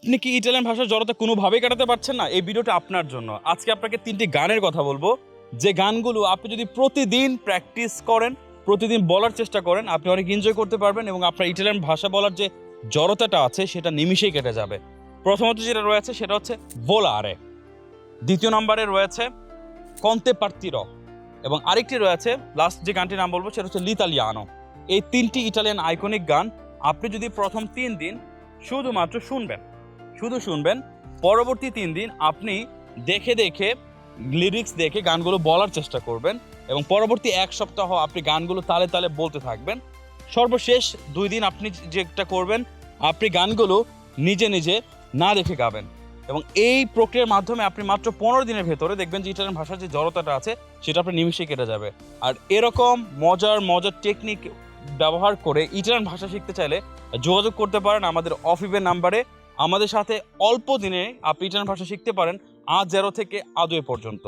আপনি কি ইটালিয়ান ভাষার জড়তা কোনোভাবেই কাটাতে পারছেন না? এই ভিডিওটা আপনার জন্য। আজকে আপনাকে ৩টি গানের কথা বলবো, যে গানগুলো আপনি যদি প্রতিদিন প্র্যাকটিস করেন, প্রতিদিন বলার চেষ্টা করেন, আপনি অনেক এনজয় করতে পারবেন এবং আপনার ইটালিয়ান ভাষা বলার যে জড়তাটা আছে সেটা নিমিষেই কেটে যাবে। প্রথমত যেটা রয়েছে সেটা হচ্ছে ভোলারে, দ্বিতীয় নম্বরে রয়েছে কন্তে পার্তিরো এবং আরেকটি রয়েছে লাস্ট যে গানটির নাম বলবো সেটা হচ্ছে লিতালিয়ানো। এই 3টি ইটালিয়ান আইকনিক গান আপনি যদি প্রথম 3 দিন শুধুমাত্র শুনবেন, পরবর্তী 3 দিন আপনি দেখে দেখে লিরিক্স দেখে গানগুলো বলার চেষ্টা করবেন এবং পরবর্তী 1 সপ্তাহ আপনি গানগুলো তালে তালে বলতে থাকবেন। সর্বশেষ 2 দিন আপনি যেটা করবেন, আপনি গানগুলো নিজে নিজে না দেখে গাবেন এবং এই প্রক্রিয়ার মাধ্যমে আপনি মাত্র 15 দিনের ভেতরে দেখবেন যে ইটালিয়ান ভাষার যে জড়তাটা আছে সেটা আপনার নিমিষেই কেটে যাবে। আর এরকম মজার টেকনিক ব্যবহার করে ইটালিয়ান ভাষা শিখতে চাইলে যোগাযোগ করতে পারেন আমাদের অফিবের নাম্বারে। আমাদের সাথে অল্প দিনে আপনি ইটালিয়ান ভাষা শিখতে পারেন আজ 0 থেকে আদৌ পর্যন্ত।